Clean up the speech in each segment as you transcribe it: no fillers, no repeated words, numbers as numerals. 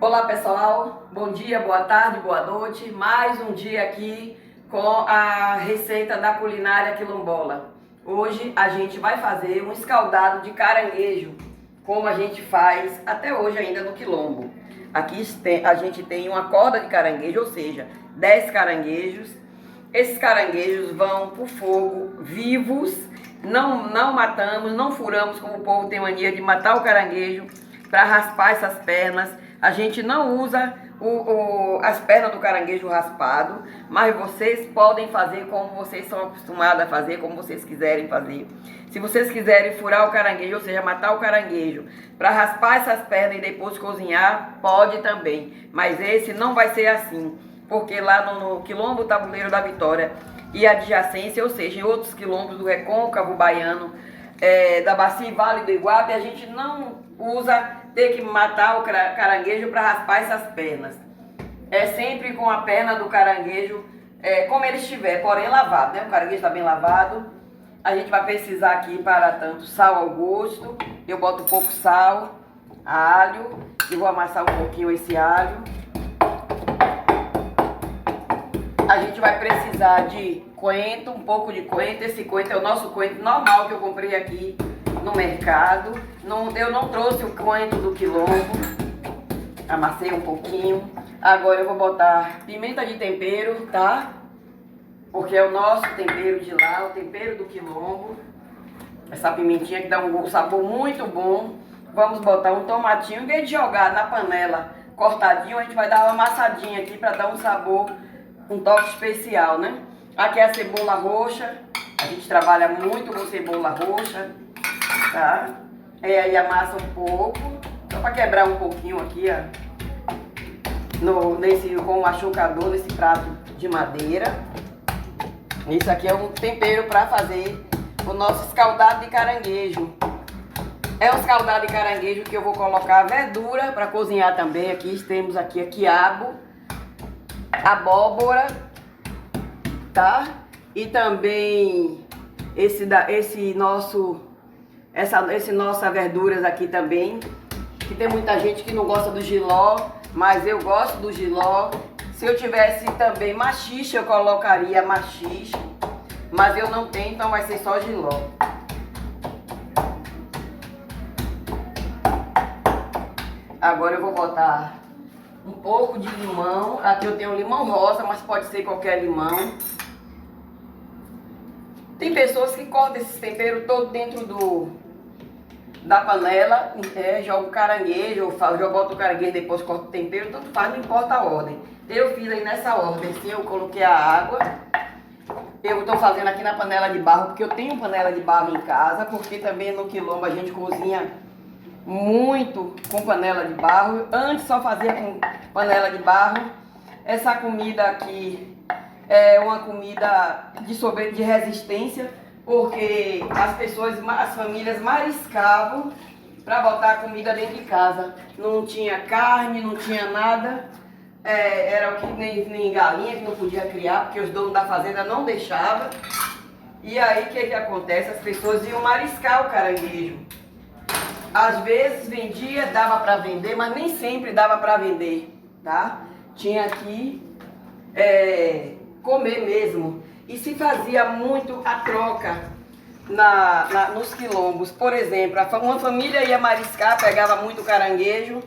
Olá pessoal, bom dia, boa tarde, boa noite. Mais um dia aqui com a receita da culinária quilombola. Hoje a gente vai fazer um escaldado de caranguejo, como a gente faz até hoje ainda no quilombo. Aqui a gente tem uma corda de caranguejo, ou seja, 10 caranguejos. Esses caranguejos vão pro fogo vivos, não matamos, não furamos como o povo tem mania de matar o caranguejo para raspar essas pernas. A gente não usa as pernas do caranguejo raspado, mas vocês podem fazer como vocês são acostumados a fazer, como vocês quiserem fazer. Se vocês quiserem furar o caranguejo, ou seja, matar o caranguejo para raspar essas pernas e depois cozinhar, pode também. Mas esse não vai ser assim, porque lá no Quilombo Tabuleiro da Vitória e adjacência, ou seja, em outros quilombos do Recôncavo Baiano, da Bacia e Vale do Iguape, a gente não usa ter que matar o caranguejo para raspar essas pernas. É sempre com a perna do caranguejo, como ele estiver, porém lavado, né? O caranguejo está bem lavado. A gente vai precisar aqui para tanto sal ao gosto. Eu boto um pouco sal, alho, e vou amassar um pouquinho esse alho. A gente vai precisar de coentro, um pouco de coentro. Esse coentro é o nosso coentro normal que eu comprei aqui no mercado. Eu não trouxe o coentro do quilombo. Amassei um pouquinho. Agora eu vou botar pimenta de tempero, tá? Porque é o nosso tempero de lá, o tempero do quilombo. Essa pimentinha que dá um sabor muito bom. Vamos botar um tomatinho. Em vez de jogar na panela cortadinho, a gente vai dar uma amassadinha aqui para dar um sabor, um toque especial, né? Aqui é a cebola roxa. A gente trabalha muito com cebola roxa, tá? Aí amassa um pouco, só para quebrar um pouquinho aqui, ó. Com o machucador, nesse prato de madeira. Isso aqui é um tempero para fazer o nosso escaldado de caranguejo. É um escaldado de caranguejo que eu vou colocar verdura para cozinhar também. Aqui temos aqui quiabo, abóbora, tá? E também nossa verduras aqui também. Que tem muita gente que não gosta do jiló, mas eu gosto do jiló. Se eu tivesse também maxixe, eu colocaria maxixe, mas eu não tenho, então vai ser só jiló. Agora eu vou botar um pouco de limão. Aqui eu tenho limão rosa, mas pode ser qualquer limão. Tem pessoas que cortam esses temperos todo dentro da panela, joga o caranguejo, eu boto o caranguejo, depois corto o tempero, tanto faz, não importa a ordem. Eu fiz aí nessa ordem, assim, eu coloquei a água. Eu estou fazendo aqui na panela de barro, porque eu tenho panela de barro em casa, porque também no quilombo a gente cozinha muito com panela de barro. Antes só fazia com panela de barro. Essa comida aqui é uma comida de resistência, porque as famílias mariscavam para botar a comida dentro de casa. Não tinha carne, não tinha nada. Era o que nem galinha que não podia criar, porque os donos da fazenda não deixavam. E aí o que acontece? As pessoas iam mariscar o caranguejo. Às vezes vendia, dava para vender, mas nem sempre dava para vender, tá? Tinha que comer mesmo. E se fazia muito a troca nos quilombos. Por exemplo, uma família ia mariscar, pegava muito caranguejo,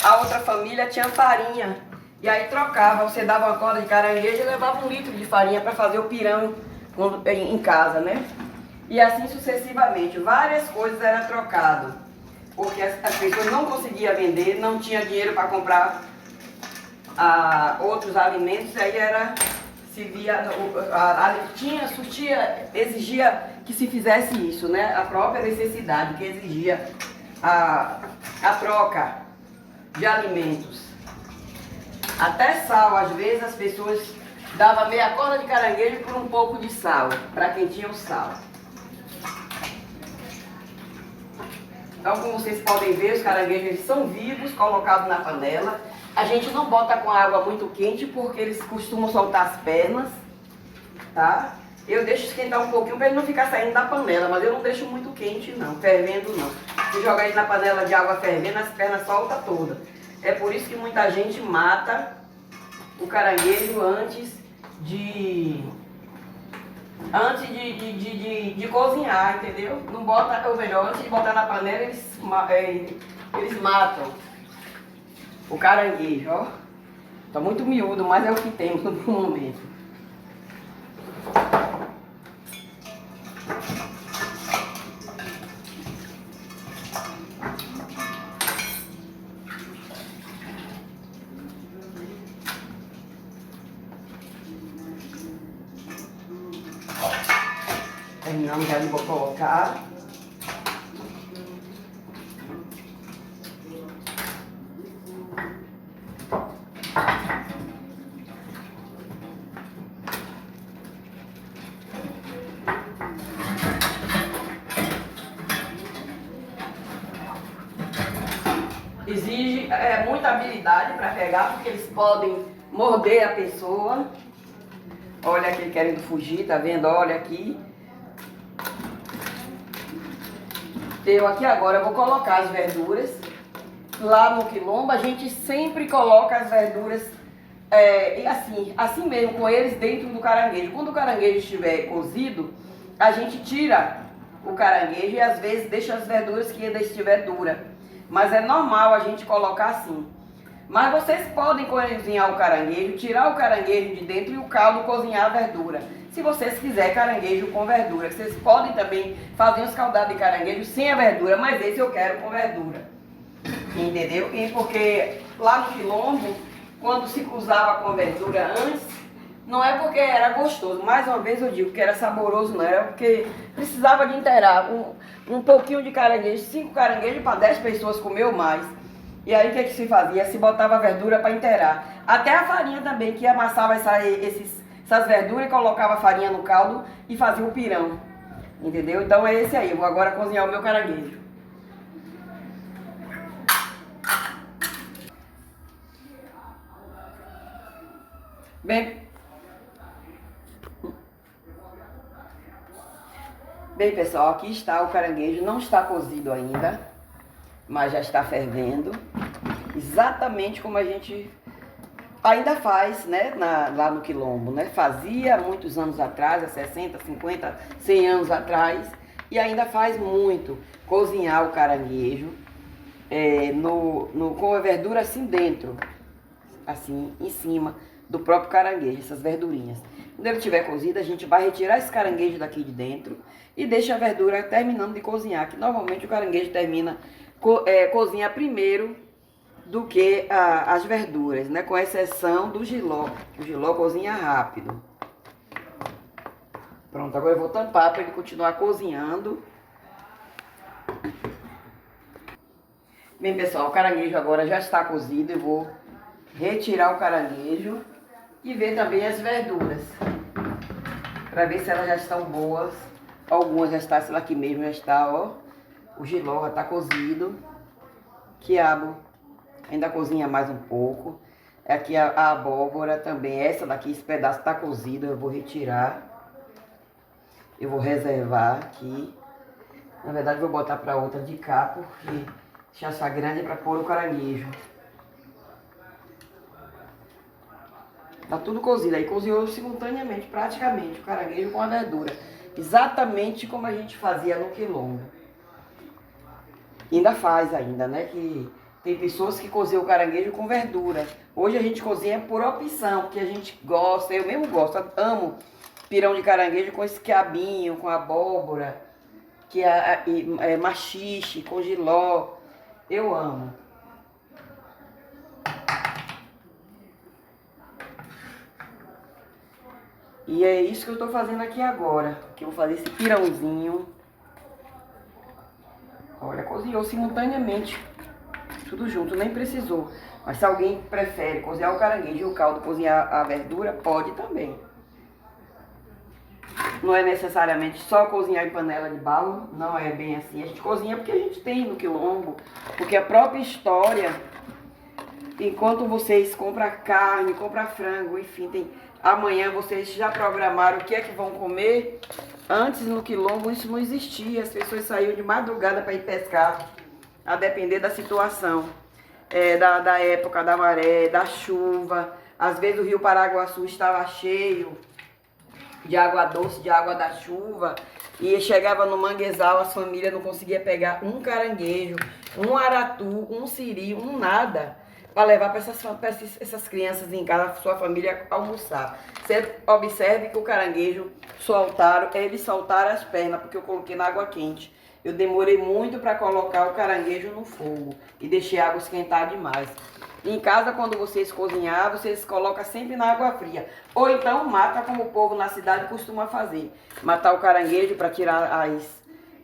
a outra família tinha farinha. E aí trocava, você dava uma corda de caranguejo e levava 1 litro de farinha para fazer o pirão em casa, né? E assim sucessivamente, várias coisas eram trocadas. Porque as pessoas não conseguiam vender, não tinha dinheiro para comprar outros alimentos, aí exigia que se fizesse isso, né? A própria necessidade que exigia a troca de alimentos. Até sal, às vezes as pessoas davam meia corda de caranguejo por um pouco de sal, para quem tinha o sal. Então, como vocês podem ver, os caranguejos eles são vivos, colocados na panela. A gente não bota com água muito quente, porque eles costumam soltar as pernas, tá? Eu deixo esquentar um pouquinho para ele não ficar saindo da panela, mas eu não deixo muito quente não, fervendo não. Se jogar ele na panela de água fervendo, as pernas soltam todas. É por isso que muita gente mata o caranguejo antes de cozinhar, entendeu? Não bota, ou melhor, antes de botar na panela, eles matam o caranguejo, ó. Tá muito miúdo, mas é o que temos no momento. Terminamos já de colocar. Exige muita habilidade para pegar, porque eles podem morder a pessoa. Olha aqui querendo fugir, tá vendo? Olha aqui. Eu aqui agora vou colocar as verduras. Lá no quilombo a gente sempre coloca as verduras e assim mesmo, com eles dentro do caranguejo. Quando o caranguejo estiver cozido, a gente tira o caranguejo e às vezes deixa as verduras que ainda estiver dura. Mas é normal a gente colocar assim. Mas vocês podem cozinhar o caranguejo, tirar o caranguejo de dentro e o caldo cozinhar a verdura. Se vocês quiserem caranguejo com verdura, vocês podem também fazer um escaldado de caranguejo sem a verdura, mas esse eu quero com verdura. Entendeu? E porque lá no quilombo, quando se usava com verdura antes, não é porque era gostoso, mais uma vez eu digo que era saboroso, não era porque precisava de inteirar um pouquinho de caranguejo, 5 caranguejos para 10 pessoas comer ou mais. E aí o que se fazia? Se botava a verdura para inteirar. Até a farinha também, que amassava essas verduras e colocava a farinha no caldo e fazia o pirão. Entendeu? Então é esse aí, eu vou agora cozinhar o meu caranguejo. Bem, pessoal, aqui está o caranguejo, não está cozido ainda, mas já está fervendo, exatamente como a gente ainda faz, né, lá no quilombo, né? Fazia muitos anos atrás, há 60, 50, 100 anos atrás, e ainda faz muito, cozinhar o caranguejo com a verdura assim dentro, assim em cima do próprio caranguejo, essas verdurinhas. Quando ele estiver cozido, a gente vai retirar esse caranguejo daqui de dentro e deixa a verdura terminando de cozinhar, que normalmente o caranguejo cozinha primeiro do que as verduras, né? Com exceção do jiló, que o jiló cozinha rápido. Pronto, agora eu vou tampar para ele continuar cozinhando. Bem, pessoal, o caranguejo agora já está cozido, eu vou retirar o caranguejo e ver também as verduras, para ver se elas já estão boas. Algumas já estão, essa aqui mesmo já está, ó. O jiló já está cozido. Quiabo ainda cozinha mais um pouco. Aqui a abóbora também, essa daqui, esse pedaço está cozido, eu vou retirar. Eu vou reservar aqui. Na verdade, vou botar para outra de cá, porque deixa essa grande para pôr o caranguejo. Tá tudo cozido, aí cozinhou simultaneamente, praticamente, o caranguejo com a verdura. Exatamente como a gente fazia no quilombo. E ainda faz ainda, né? Que tem pessoas que cozinham o caranguejo com verdura. Hoje a gente cozinha por opção, porque a gente gosta, eu mesmo gosto, amo pirão de caranguejo com esse quiabinho, com abóbora, que é maxixe, com jiló. Eu amo. E é isso que eu tô fazendo aqui agora. Que eu vou fazer esse pirãozinho. Olha, cozinhou simultaneamente. Tudo junto, nem precisou. Mas se alguém prefere cozinhar o caranguejo e o caldo cozinhar a verdura, pode também. Não é necessariamente só cozinhar em panela de barro. Não é bem assim. A gente cozinha porque a gente tem no quilombo. Porque a própria história... Enquanto vocês compram carne, compram frango, enfim, amanhã vocês já programaram o que é que vão comer. Antes no quilombo isso não existia, as pessoas saíam de madrugada para ir pescar, a depender da situação. da época da maré, da chuva. Às vezes o rio Paraguaçu estava cheio de água doce, de água da chuva, e chegava no manguezal, as famílias não conseguiam pegar um caranguejo, um aratu, um siri, um nada, para levar para essas crianças em casa, sua família, almoçar. Você observe que o caranguejo eles soltaram as pernas, porque eu coloquei na água quente. Eu demorei muito para colocar o caranguejo no fogo e deixei a água esquentar demais. Em casa, quando vocês cozinhar, vocês colocam sempre na água fria. Ou então mata como o povo na cidade costuma fazer. Matar o caranguejo para tirar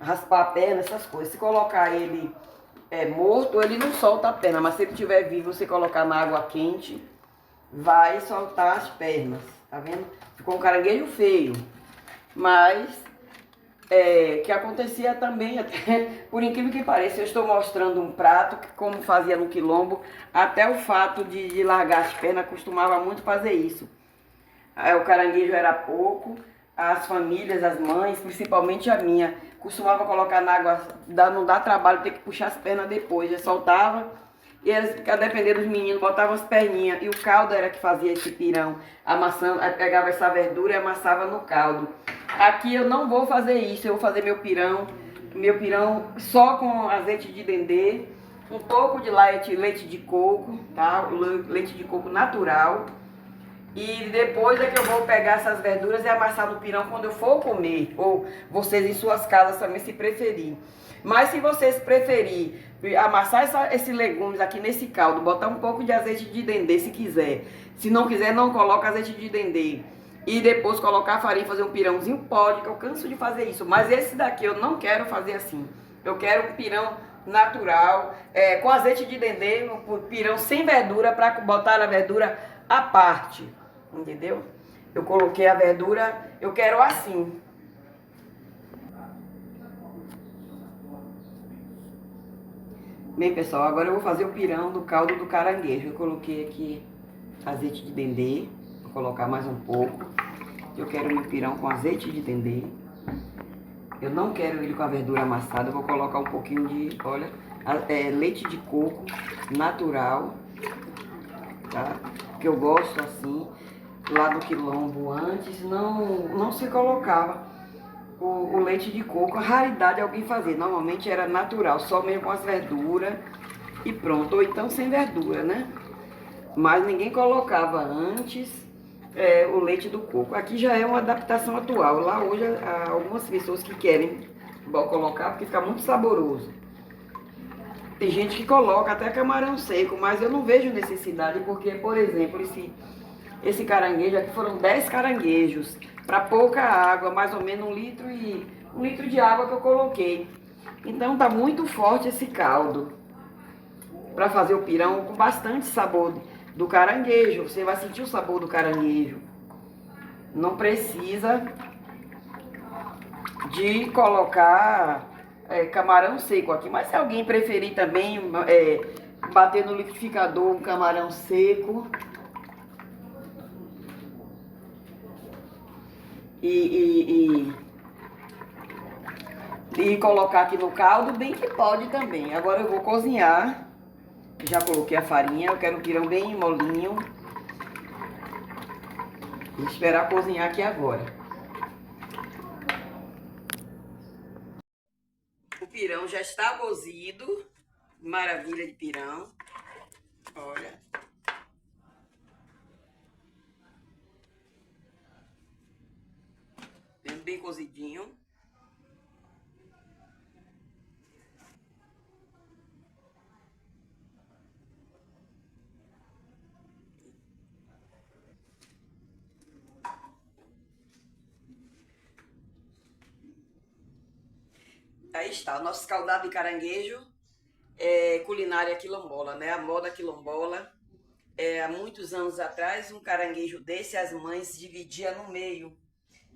raspar a perna, essas coisas. Se colocar ele morto, ele não solta a perna. Mas se ele estiver vivo, você colocar na água quente, vai soltar as pernas. Tá vendo? Ficou um caranguejo feio. Mas que acontecia também, até, por incrível que pareça, eu estou mostrando um prato que, como fazia no quilombo, até o fato de largar as pernas costumava muito fazer isso. O caranguejo era pouco, as famílias, as mães, principalmente a minha, costumava colocar na água, não dá trabalho ter que puxar as pernas depois, já soltava. E eles, a depender dos meninos, botavam as perninhas. E o caldo era que fazia esse pirão. Amassando, aí pegava essa verdura e amassava no caldo. Aqui eu não vou fazer isso. Eu vou fazer meu pirão. Meu pirão só com azeite de dendê. Um pouco de leite de coco, tá? Leite de coco natural. E depois é que eu vou pegar essas verduras e amassar no pirão quando eu for comer. Ou vocês em suas casas também, se preferir. Mas se vocês preferir amassar esses legumes aqui nesse caldo, botar um pouco de azeite de dendê se quiser. Se não quiser, não coloca azeite de dendê. E depois colocar a farinha e fazer um pirãozinho, pode, que eu canso de fazer isso. Mas esse daqui eu não quero fazer assim. Eu quero um pirão natural, com azeite de dendê, um pirão sem verdura, para botar a verdura à parte. Entendeu? Eu coloquei a verdura, eu quero assim. Bem, pessoal, agora eu vou fazer o pirão do caldo do caranguejo. Eu coloquei aqui azeite de dendê, vou colocar mais um pouco. Eu quero meu pirão com azeite de dendê. Eu não quero ele com a verdura amassada, eu vou colocar um pouquinho de, olha, leite de coco natural, tá? Que eu gosto assim. Lá do quilombo antes não se colocava o leite de coco, a raridade alguém fazer, normalmente era natural, só mesmo com as verduras e pronto, ou então sem verdura, né? Mas ninguém colocava antes o leite do coco. Aqui já é uma adaptação atual, lá hoje há algumas pessoas que querem colocar porque fica muito saboroso. Tem gente que coloca até camarão seco, mas eu não vejo necessidade porque, por exemplo, esse caranguejo aqui foram 10 caranguejos, para pouca água, mais ou menos um litro de água que eu coloquei. Então tá muito forte esse caldo, para fazer o pirão com bastante sabor do caranguejo. Você vai sentir o sabor do caranguejo. Não precisa de colocar camarão seco aqui, mas se alguém preferir também bater no liquidificador um camarão seco, e colocar aqui no caldo, bem que pode também. Agora eu vou cozinhar. Já coloquei a farinha, eu quero um pirão bem molinho. Vou esperar cozinhar aqui agora. O pirão já está cozido. Maravilha de pirão. Olha. Bem cozidinho. Aí está, o nosso escaldado de caranguejo, culinária quilombola, né? A moda quilombola. Há muitos anos atrás, um caranguejo desse, as mães dividiam no meio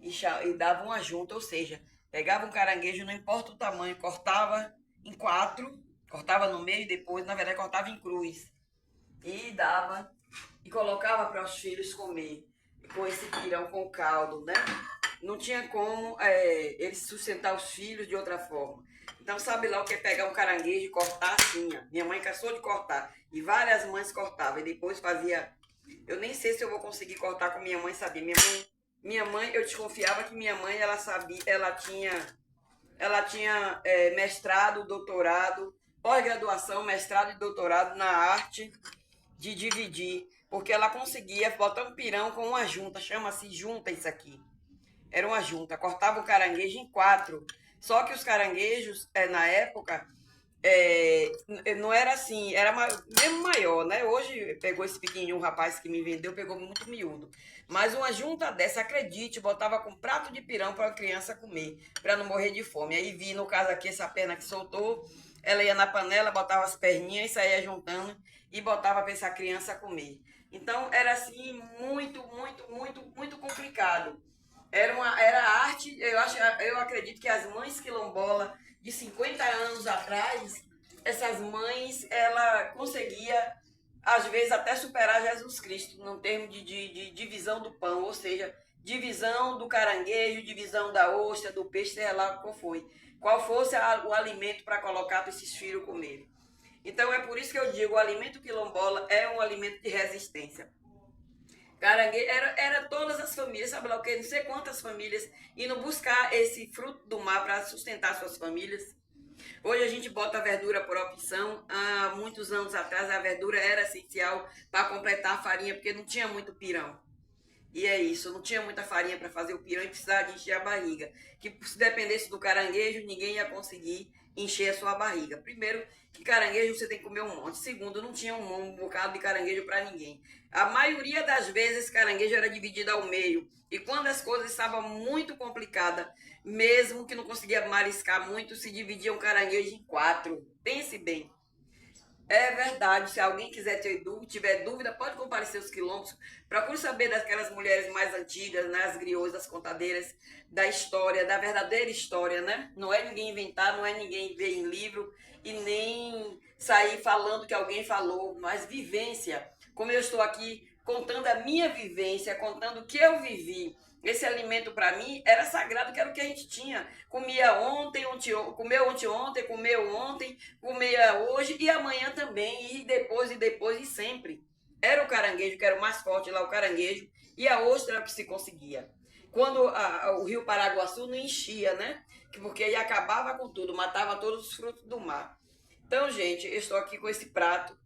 e davam uma junta, ou seja, pegava um caranguejo, não importa o tamanho, cortava em 4, cortava no meio e depois, na verdade, cortava em cruz. E dava, e colocava para os filhos comer, com esse pirão com caldo, né? Não tinha como eles sustentar os filhos de outra forma. Então sabe lá o que é pegar um caranguejo e cortar assim, ó. Minha mãe cansou de cortar. E várias mães cortavam. E depois fazia... Eu nem sei se eu vou conseguir cortar com minha mãe, sabia? Minha mãe, eu desconfiava que minha mãe, ela sabia, ela tinha mestrado, doutorado, pós-graduação, mestrado e doutorado na arte de dividir, porque ela conseguia botar um pirão com uma junta, chama-se junta isso aqui. Era uma junta, cortava o caranguejo em 4. Só que os caranguejos, na época, não era assim, era mesmo maior, né? Hoje pegou esse pequenininho, um rapaz que me vendeu, pegou muito miúdo. Mas uma junta dessa, acredite, botava com prato de pirão para a criança comer, para não morrer de fome. Aí vi, no caso aqui, essa perna que soltou, ela ia na panela, botava as perninhas e saía juntando e botava para essa criança comer. Então era assim, muito, muito, muito, muito complicado. Era arte, eu acredito que as mães quilombola de 50 anos atrás, essas mães, ela conseguia, às vezes, até superar Jesus Cristo, no termo de divisão do pão, ou seja, divisão do caranguejo, divisão da ostra, do peixe, sei lá qual foi. Qual fosse o alimento para colocar para esses filhos comerem. Então é por isso que eu digo, o alimento quilombola é um alimento de resistência. Caranguejo, era todas as famílias, sabe lá o que? Não sei quantas famílias indo buscar esse fruto do mar para sustentar suas famílias. Hoje a gente bota a verdura por opção. Há muitos anos atrás a verdura era essencial para completar a farinha, porque não tinha muito pirão. E é isso, não tinha muita farinha para fazer o pirão e precisava de encher a barriga. Que se dependesse do caranguejo, ninguém ia conseguir encher a sua barriga. Primeiro, que caranguejo você tem que comer um monte. Segundo, não tinha um bocado de caranguejo para ninguém. A maioria das vezes, caranguejo era dividido ao meio. E quando as coisas estavam muito complicadas, mesmo que não conseguia mariscar muito, se dividia um caranguejo em 4. Pense bem. É verdade, se alguém tiver dúvida, pode comparecer aos quilombos. Procure saber daquelas mulheres mais antigas, né, as griots, as contadeiras, da história, da verdadeira história, né? Não é ninguém inventar, não é ninguém ver em livro e nem sair falando que alguém falou, mas vivência. Como eu estou aqui contando a minha vivência, contando o que eu vivi. Esse alimento para mim era sagrado, que era o que a gente tinha. Comia comeu ontem, comia hoje e amanhã também, e depois, e sempre. Era o caranguejo, que era o mais forte lá, o caranguejo, e a ostra era o que se conseguia. Quando o rio Paraguaçu não enchia, né? Porque aí acabava com tudo, matava todos os frutos do mar. Então, gente, eu estou aqui com esse prato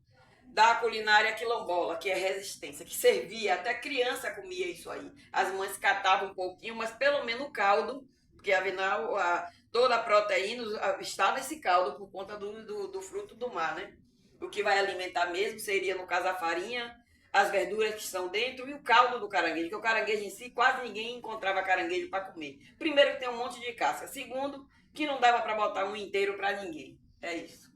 da culinária quilombola, que é resistência, que servia, até criança comia isso aí. As mães catavam um pouquinho, mas pelo menos o caldo, porque afinal toda a proteína está nesse caldo por conta do fruto do mar, né? O que vai alimentar mesmo seria, no caso, a farinha, as verduras que estão dentro e o caldo do caranguejo, que o caranguejo em si, quase ninguém encontrava caranguejo para comer. Primeiro, que tem um monte de casca. Segundo, que não dava para botar um inteiro para ninguém. É isso.